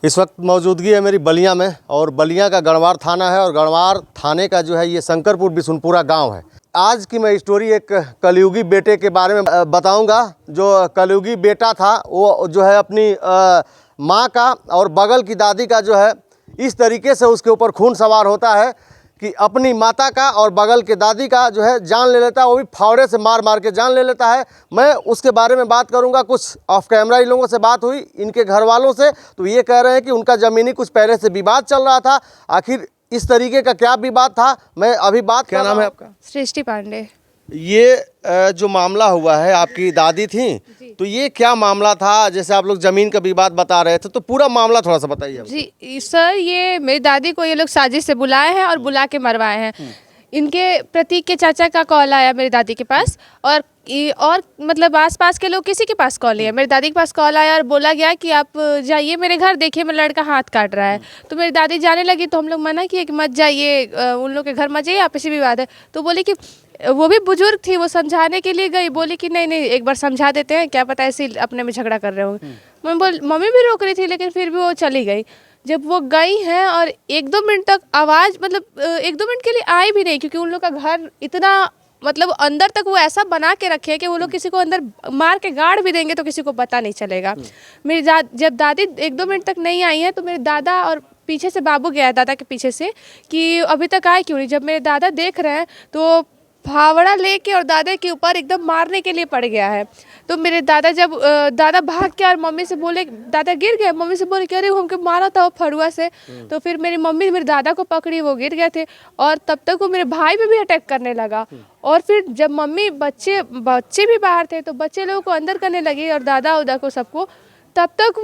इस वक्त मौजूदगी है मेरी बलिया में, और बलिया का गणवार थाना है और गणवार थाने का जो है ये शंकरपुर बिशुनपुरा गांव है। आज की मैं स्टोरी एक कलयुगी बेटे के बारे में बताऊंगा। जो कलयुगी बेटा था वो जो है अपनी माँ का और बगल की दादी का जो है इस तरीके से उसके ऊपर खून सवार होता है कि अपनी माता का और बगल के दादी का जो है जान ले लेता है, वो भी फावड़े से मार मार के जान ले लेता है। मैं उसके बारे में बात करूंगा। कुछ ऑफ कैमरा इन लोगों से बात हुई इनके घर वालों से, तो ये कह रहे हैं कि उनका ज़मीनी कुछ पहले से विवाद चल रहा था। आखिर इस तरीके का क्या विवाद था, मैं अभी बात। क्या नाम है आपका? सृष्टि पांडे। ये जो मामला हुआ है, आपकी दादी थी, तो ये क्या मामला था? जैसे आप लोग जमीन का विवाद बता रहे थे, तो पूरा मामला थोड़ा सा बताइए। जी सर, ये मेरी दादी को ये लोग साजिश से बुलाए हैं और बुला के मरवाए हैं। इनके प्रतीक के चाचा का कॉल आया मेरी दादी के पास, और मतलब आसपास के लोग किसी के पास कॉल नहीं है, मेरी दादी के पास कॉल आया और बोला गया कि आप जाइए मेरे घर, देखिए मेरा लड़का हाथ काट रहा है। तो मेरी दादी जाने लगी, तो हम लोग मना किए कि मत जाइए, उन लोग के घर मत जाइए, आपसी विवाद है। तो बोली कि वो भी बुजुर्ग थी, वो समझाने के लिए गई, बोली कि नहीं एक बार समझा देते हैं, क्या पता ऐसे अपने में झगड़ा कर रहे होंगे। मम्मी भी रोक रही थी, लेकिन फिर भी वो चली गई। जब वो गई हैं और 1-2 मिनट तक आवाज़, मतलब 1-2 मिनट के लिए आई भी नहीं, क्योंकि उन लोग का घर इतना मतलब अंदर तक वो ऐसा बना के रखे हैं कि वो लोग किसी को अंदर मार के गाड़ भी देंगे तो किसी को पता नहीं चलेगा। मेरी जब दादी 1-2 मिनट तक नहीं आई हैं, तो मेरे दादा और पीछे से बाबू गया है दादा के पीछे से कि अभी तक आए क्यों नहीं। जब मेरे दादा देख रहे हैं तो फावड़ा लेके और दादा के ऊपर एकदम मारने के लिए पड़ गया है। तो मेरे दादा जब दादा भाग के और मम्मी से बोले, दादा गिर गए, मम्मी से बोले कि अरे वो हमको मारा था वो फड़ुआ से। तो फिर मेरी मम्मी मेरे दादा को पकड़ी, वो गिर गए थे, और तब तक वो मेरे भाई पे भी अटैक करने लगा। और फिर जब मम्मी बच्चे भी बाहर थे, तो बच्चे लोगों को अंदर करने लगे और दादा उदा को सबको। तब तक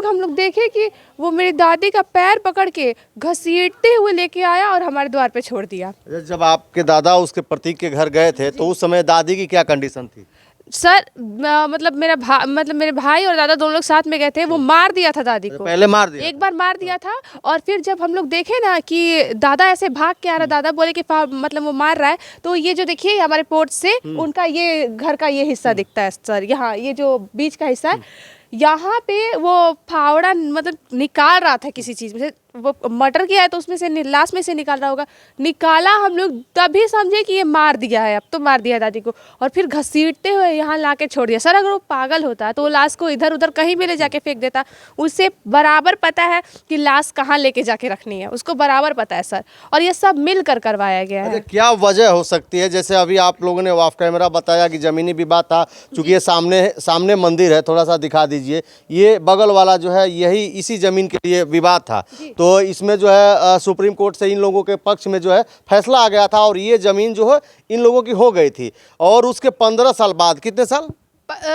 हम लोग देखे कि वो मेरी दादी का पैर पकड़ के घसीटते हुए लेके आया और हमारे द्वार पे छोड़ दिया। जब आपके दादा उसके प्रतीक के घर गए थे, तो उस समय दादी की क्या कंडीशन थी? सर मतलब मेरे भाई और दादा दोनों लोग साथ में गए थे, वो मार दिया था दादी को। पहले मार दिया? एक बार मार दिया था, और फिर जब हम लोग देखे ना कि दादा ऐसे भाग के आ रहा, दादा बोले कि मतलब वो मार रहा है, तो ये जो देखिए हमारे पोर्ट से उनका ये घर का ये हिस्सा दिखता है सर, यहाँ ये जो बीच का हिस्सा है, यहाँ पे वो फावड़ा मतलब निकाल रहा था किसी चीज़ में से, वो मर्डर किया है तो उसमें से लाश में से निकाल रहा होगा। निकाला, हम लोग तभी समझे कि ये मार दिया है, अब तो मार दिया दादी को, और फिर घसीटते हुए यहाँ ला के छोड़ दिया। सर अगर वो पागल होता तो वो लाश को इधर उधर कहीं भी ले जाके फेंक देता, उसे बराबर पता है कि लाश कहाँ लेके जाके रखनी है, उसको बराबर पता है सर, और ये सब मिल कर करवाया गया है। क्या वजह हो सकती है? जैसे अभी आप लोगों ने ऑफ कैमरा बताया कि जमीनी विवाद था, चूंकि ये सामने मंदिर है, थोड़ा सा दिखा दीजिए, ये बगल वाला जो है यही इसी जमीन के लिए विवाद था। तो इसमें जो है सुप्रीम कोर्ट से इन लोगों के पक्ष में जो है फैसला आ गया था, और ये ज़मीन जो है इन लोगों की हो गई थी। और उसके 15 साल बाद, कितने साल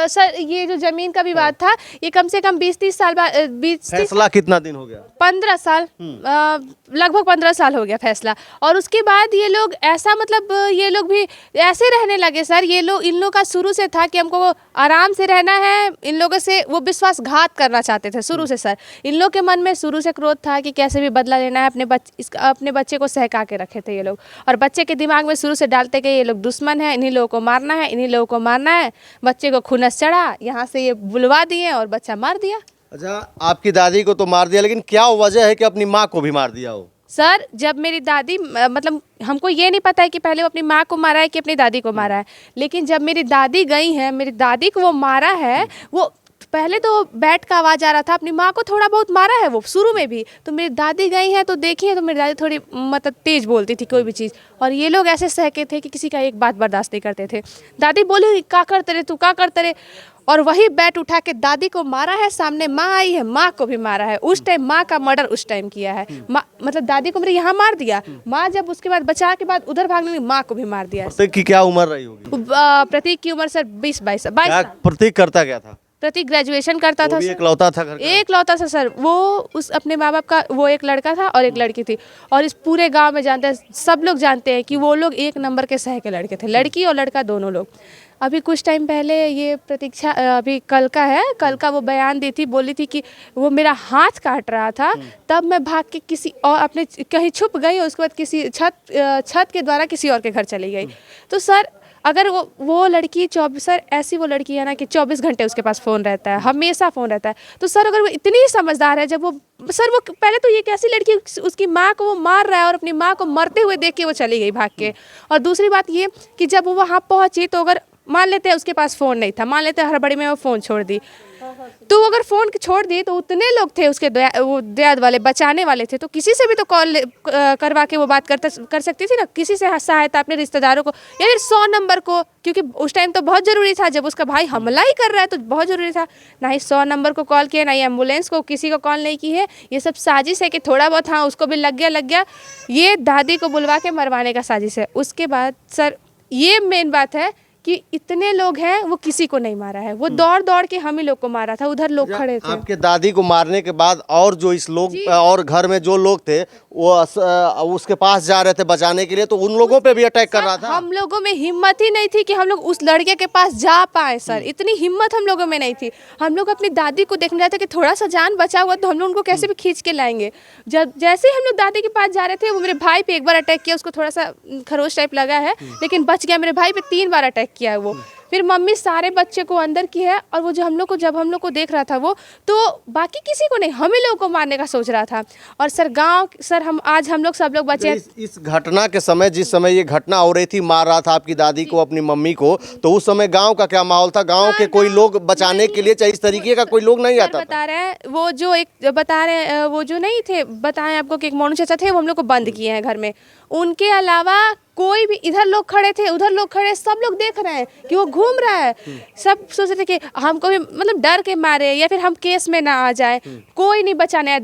सर ये जो जमीन का विवाद था, ये कम से कम 20-30 साल बाद, 20 फैसला कितना दिन हो गया? 15 साल, लगभग 15 साल हो गया फैसला। और उसके बाद ये लोग ऐसा मतलब ये लोग भी ऐसे रहने लगे सर। इन लोग का शुरू से था कि हमको आराम से रहना है, इन लोगों से वो विश्वासघात करना चाहते थे शुरू से सर। इन लोग के मन में शुरू से क्रोध था कि कैसे भी बदला लेना है, अपने बच्चे को सहका के रखे थे ये लोग, और बच्चे के दिमाग में शुरू से डालते कि ये लोग दुश्मन है, इन्हीं लोगों को मारना है, इन्हीं लोगों को मारना है। बच्चे को खुनस चढ़ा, यहाँ से ये बुलवा दिए और बच्चा मार दिया। अच्छा, आपकी दादी को तो मार दिया, लेकिन क्या वजह है कि अपनी माँ को भी मार दिया हो? सर जब मेरी दादी मतलब हमको ये नहीं पता है कि पहले वो अपनी माँ को मारा है कि अपनी दादी को मारा है, लेकिन जब मेरी दादी गई हैं, मेरी दादी को वो मारा है, वो पहले तो बैट का आवाज़ आ रहा था, अपनी माँ को थोड़ा बहुत मारा है वो शुरू में भी। तो मेरी दादी गई हैं तो देखी है, तो मेरी दादी थोड़ी मतलब तेज़ बोलती थी कोई भी चीज़, और ये लोग ऐसे सहके थे कि किसी का एक बात बर्दाश्त नहीं करते थे। दादी बोली का करते रहे तू, का करते रहे, और वही बैट उठा के दादी को मारा है। सामने माँ आई है, माँ को भी मारा है। उस टाइम माँ का मर्डर उस टाइम किया है। मतलब दादी को मेरे यहाँ मार दिया, माँ जब उसके बाद बचा के बाद उधर भागने लगी, माँ को भी मार दिया। प्रतीक की क्या उम्र रही होगी? प्रतीक की उम्र सर 20-22 साल। प्रतीक करता क्या था? प्रतीक ग्रेजुएशन करता था। एकलौता था घर का? एकलौता था सर। वो उस अपने माँ बाप का वो एक लड़का था और एक लड़की थी, और इस पूरे गांव में जानते हैं, सब लोग जानते हैं कि वो लोग 1 नंबर के सह के लड़के थे, लड़की और लड़का दोनों लोग। अभी कुछ टाइम पहले ये प्रतीक्षा, अभी कल का वो बयान दी थी, बोली थी कि वो मेरा हाथ काट रहा था, तब मैं भाग के किसी और अपने कहीं छुप गई, उसके बाद किसी छत के द्वारा किसी और के घर चली गई। तो सर अगर वो लड़की 24 सर ऐसी वो लड़की है ना कि 24 घंटे उसके पास फ़ोन रहता है, हमेशा फ़ोन रहता है। तो सर अगर वो इतनी समझदार है, जब वो सर वो पहले तो ये कैसी लड़की उसकी माँ को वो मार रहा है और अपनी माँ को मरते हुए देख के वो चली गई भाग के। और दूसरी बात ये कि जब वो वहाँ पहुँची तो अगर मान लेते हैं उसके पास फ़ोन नहीं था, मान लेते हैं हड़बड़ी में वो फ़ोन छोड़ दी, तो अगर फ़ोन छोड़ दी तो उतने लोग थे उसके वो दयाद वाले बचाने वाले थे, तो किसी से भी तो कॉल करवा के वो बात कर सकती थी ना, किसी से सहायता अपने रिश्तेदारों को या फिर 100 नंबर को, क्योंकि उस टाइम तो बहुत ज़रूरी था, जब उसका भाई हमला ही कर रहा है तो बहुत ज़रूरी था। ना ही 100 नंबर को कॉल किया, ना ही एम्बुलेंस को, किसी को कॉल नहीं की है। ये सब साजिश है कि थोड़ा बहुत हाँ उसको भी लग गया, ये दादी को बुलवा के मरवाने का साजिश है। उसके बाद सर ये मेन बात है कि इतने लोग हैं, वो किसी को नहीं मारा है, वो दौड़ दौड़ के हम ही लोग को मारा था, उधर लोग खड़े थे। आपके दादी को मारने के बाद और जो इस लोग और घर में जो लोग थे वो उसके पास जा रहे थे बचाने के लिए, तो उन लोगों पे भी अटैक कर रहा था। हम लोगों में हिम्मत ही नहीं थी कि हम लोग उस लड़के के पास जा पाए सर, इतनी हिम्मत हम लोगों में नहीं थी। हम लोग अपनी दादी को देखने रहे थे कि थोड़ा सा जान बचा हुआ तो हम लोग उनको कैसे भी खींच के लाएंगे। जब जैसे ही हम लोग दादी के पास जा रहे थे, वो मेरे भाई पे एक बार अटैक किया, उसको थोड़ा सा खरोच टाइप लगा है लेकिन बच गया। मेरे भाई पे 3 बार अटैक किया है वो। फिर मम्मी सारे बच्चे को अंदर की है, और वो जो जब हम लोग को देख रहा था वो, तो बाकी किसी को नहीं, हम ही लोगों को मारने का सोच रहा था। और सर सर हम लोग सब लोग बचे। इस घटना के समय, जिस समय ये घटना हो रही थी, मार रहा था आपकी दादी को, अपनी मम्मी को, तो उस समय गांव का क्या माहौल था? गांव के कोई लोग बचाने के लिए, चाहे इस तरीके का कोई लोग नहीं आता? बता रहे हैं वो जो एक बता रहे हैं, वो जो नहीं थे, बताएं आपको कि एक मोनू चाचा थे, वो हम लोग को बंद किए हैं घर में। उनके अलावा कोई भी, इधर लोग खड़े थे, उधर लोग खड़े, सब लोग देख रहे हैं कि वो घूम रहा है। सब सोच रहे थे कि हमको भी मतलब डर के मारे या फिर हम केस में ना आ जाए। कोई नहीं बचाने आया,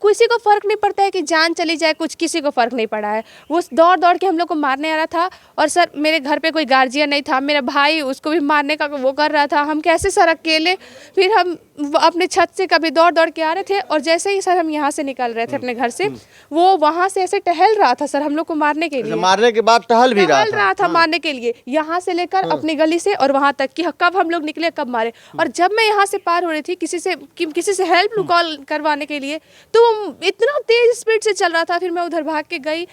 किसी को फर्क नहीं पड़ता है कि जान चली जाए, कुछ किसी को फर्क नहीं पड़ा है। वो दौड़ दौड़ के हम लोग को मारने आ रहा था। और सर मेरे घर पे कोई गार्जियन नहीं था, मेरा भाई उसको भी मारने का वो कर रहा था। हम कैसे सर अकेले, फिर हम अपने छत से कभी दौड़ दौड़ के आ रहे थे, और जैसे ही सर हम यहाँ से निकल रहे थे अपने घर से, वो वहाँ से ऐसे टहल रहा था सर हम लोग को मारने के लिए। मारने के बाद टहल भी रहा था मारने के लिए, यहाँ से लेकर अपनी गली से और वहाँ तक कि कब हम लोग निकले, कब मारे। और जब मैं यहाँ से पार हो रही थी किसी से हेल्प कॉल करवाने के लिए, तो इतना तेज स्पीड से चल रहा था। फिर मैं उधर भाग के गई,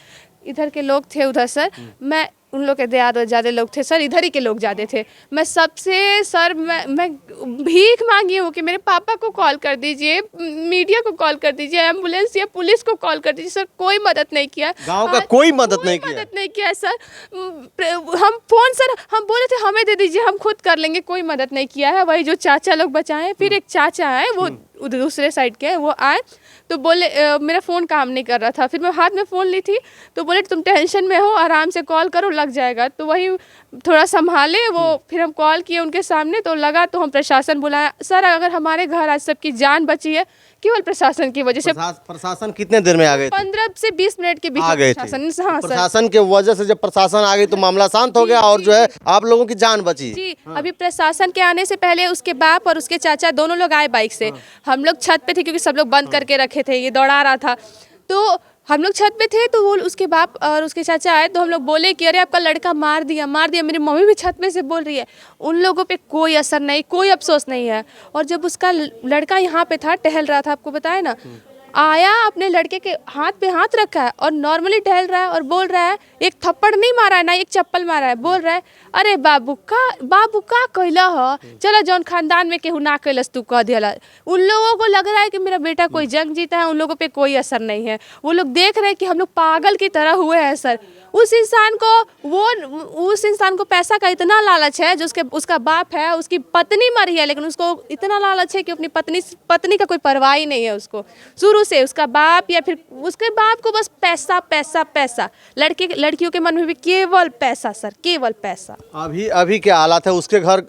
इधर के लोग थे उधर सर, मैं उन लोग के ज़्यादा लोग थे सर, इधर ही के लोग ज़्यादा थे। मैं सबसे सर मैं भीख मांगी हूँ कि मेरे पापा को कॉल कर दीजिए, मीडिया को कॉल कर दीजिए, एम्बुलेंस या पुलिस को कॉल कर दीजिए। सर कोई मदद नहीं किया, गांव का कोई मदद नहीं किया सर। हम फोन सर हम बोले थे हमें दे दीजिए, हम खुद कर लेंगे, कोई मदद नहीं किया है। वही जो चाचा लोग बचाए, फिर एक चाचा आए, वो दूसरे साइड के, वो आए तो बोले मेरा फ़ोन काम नहीं कर रहा था। फिर मैं हाथ में फ़ोन ली थी तो बोले तुम टेंशन में हो, आराम से कॉल करो, लग जाएगा। तो वही थोड़ा संभाले वो, फिर हम कॉल किए उनके सामने तो लगा, तो हम प्रशासन बुलाया। सर अगर हमारे घर आज सबकी जान बची है केवल प्रशासन की वजह से। प्रशासन कितने देर में आ गए? 15 से 20 मिनट के बीच आ गए प्रशासन। हाँ सर, प्रशासन के वजह से जब प्रशासन आ गई तो मामला शांत हो गया और जो है आप लोगों की जान बची। जी अभी प्रशासन के आने से पहले उसके बाप और उसके चाचा दोनों लोग आए बाइक से। हम लोग छत पे थे क्योंकि सब लोग बंद करके रखे थे, ये दौड़ा रहा था, तो हम लोग छत पे थे। तो वो उसके बाप और उसके चाचा आए तो हम लोग बोले कि अरे आपका लड़का मार दिया। मेरी मम्मी भी छत में से बोल रही है। उन लोगों पे कोई असर नहीं, कोई अफसोस नहीं है। और जब उसका लड़का यहाँ पे था, टहल रहा था, आपको बताया ना, आया, अपने लड़के के हाथ पे हाथ रखा है और नॉर्मली टहल रहा है और बोल रहा है, एक थप्पड़ नहीं मारा है ना एक चप्पल मारा है, बोल रहा है अरे बाबू का कहला हो, चलो जौन खानदान में केहू ना कैलस तू कह दिया। उन लोगों को लग रहा है कि मेरा बेटा कोई जंग जीता है, उन लोगों पे कोई असर नहीं है। वो लोग देख रहे हैं कि हम लोग पागल की तरह हुए हैं सर। उस इंसान को पैसा का इतना लालच है, जो उसका बाप है, उसकी पत्नी मरी है लेकिन उसको इतना लालच है कि अपनी पत्नी का कोई परवाह ही नहीं है उसको। शुरू से उसका बाप या फिर उसके बाप को बस पैसा पैसा पैसा, लड़कियों के मन में भी केवल पैसा सर, केवल पैसा। अभी क्या हालात है उसके घर?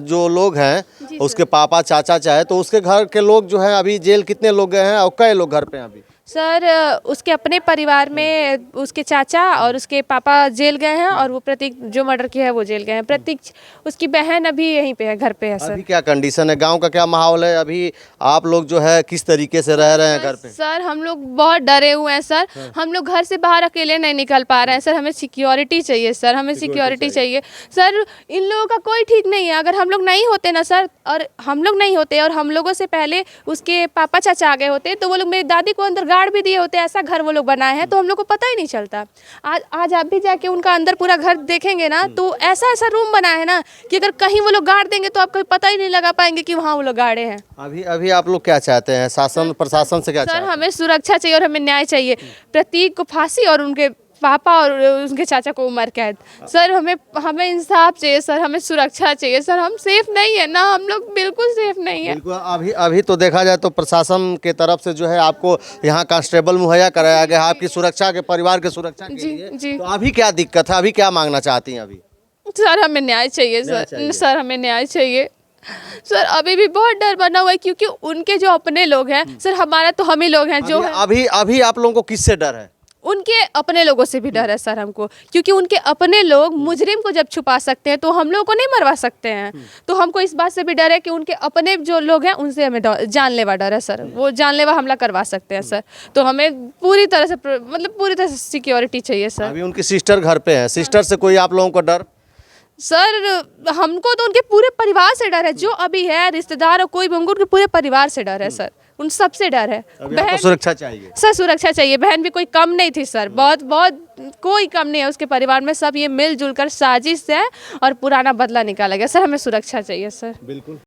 जो लोग हैं उसके पापा चाचा चाहे तो उसके घर के लोग जो है अभी जेल कितने लोग गए हैं और कई लोग घर पे हैं अभी? सर उसके अपने परिवार में उसके चाचा और उसके पापा जेल गए हैं, और वो प्रतीक जो मर्डर किया है वो जेल गए हैं। प्रतीक उसकी बहन अभी यहीं पे है, घर पे है सर। अभी क्या कंडीशन है? गांव का क्या माहौल है? अभी आप लोग जो है किस तरीके से रह रहे हैं घर पे? सर हम लोग बहुत डरे हुए हैं सर। हम लोग घर से बाहर अकेले नहीं निकल पा रहे हैं सर। हमें सिक्योरिटी चाहिए सर, हमें सिक्योरिटी चाहिए सर। इन लोगों का कोई ठीक नहीं है। अगर हम लोग नहीं होते ना सर, और हम लोग नहीं होते और हम लोगों से पहले उसके पापा चाचा आ गए होते, तो वो लोग मेरी दादी को अंदर गाड़ भी दिए होते हैं, ऐसा घर वो लोग बनाए हैं तो हम लोग को पता ही नहीं चलता। आज आप भी जाके उनका अंदर पूरा घर देखेंगे ना तो ऐसा ऐसा रूम बना है ना कि अगर कहीं वो लोग गाड़ देंगे तो आप कभी पता ही नहीं लगा पाएंगे कि वहाँ वो लोग गाड़े हैं। अभी अभी आप लोग क्या चाहते हैं, शासन प्रशासन से क्या सर चाहते हैं? हमें सुरक्षा चाहिए और हमें न्याय चाहिए। प्रतीक को फांसी और उनके पापा और उनके चाचा को उम्र कैद। सर हमें इंसाफ चाहिए सर, हमें सुरक्षा चाहिए सर। हम सेफ नहीं है ना, हम लोग बिल्कुल सेफ नहीं है। बिल्कुल। अभी अभी तो देखा जाए तो प्रशासन के तरफ से जो है आपको यहाँ कांस्टेबल मुहैया कराया गया है आपकी सुरक्षा के, परिवार की सुरक्षा के जी, लिए। जी। तो अभी क्या दिक्कत है, अभी क्या मांगना चाहती हैं अभी? सर हमें न्याय चाहिए सर, सर हमें न्याय चाहिए सर। अभी भी बहुत डर बना हुआ है क्योंकि उनके जो अपने लोग हैं सर, हमारा तो हम ही लोग हैं जो है। अभी अभी आप लोगों को किससे डर है? उनके अपने लोगों से भी डर है सर हमको, क्योंकि उनके अपने लोग मुजरिम को जब छुपा सकते हैं तो हम लोगों को नहीं मरवा सकते हैं। तो हमको इस बात से भी डर है कि उनके अपने जो लोग हैं उनसे हमें जानलेवा डर है सर, वो जानलेवा हमला करवा सकते हैं सर। तो हमें पूरी तरह से मतलब पूरी तरह से सिक्योरिटी चाहिए सर। अभी उनकी सिस्टर घर पे है, सिस्टर से कोई आप लोगों को डर? सर हमको तो उनके पूरे परिवार से डर है, जो अभी है रिश्तेदार और कोई भी, उनको उनके पूरे परिवार से डर है सर, उन सबसे डर है। अभी आपको सुरक्षा चाहिए? सर सुरक्षा चाहिए। बहन भी कोई कम नहीं थी सर, बहुत बहुत कोई कम नहीं है उसके परिवार में। सब ये मिलजुल कर साजिश है और पुराना बदला निकाला गया। सर हमें सुरक्षा चाहिए सर। बिल्कुल।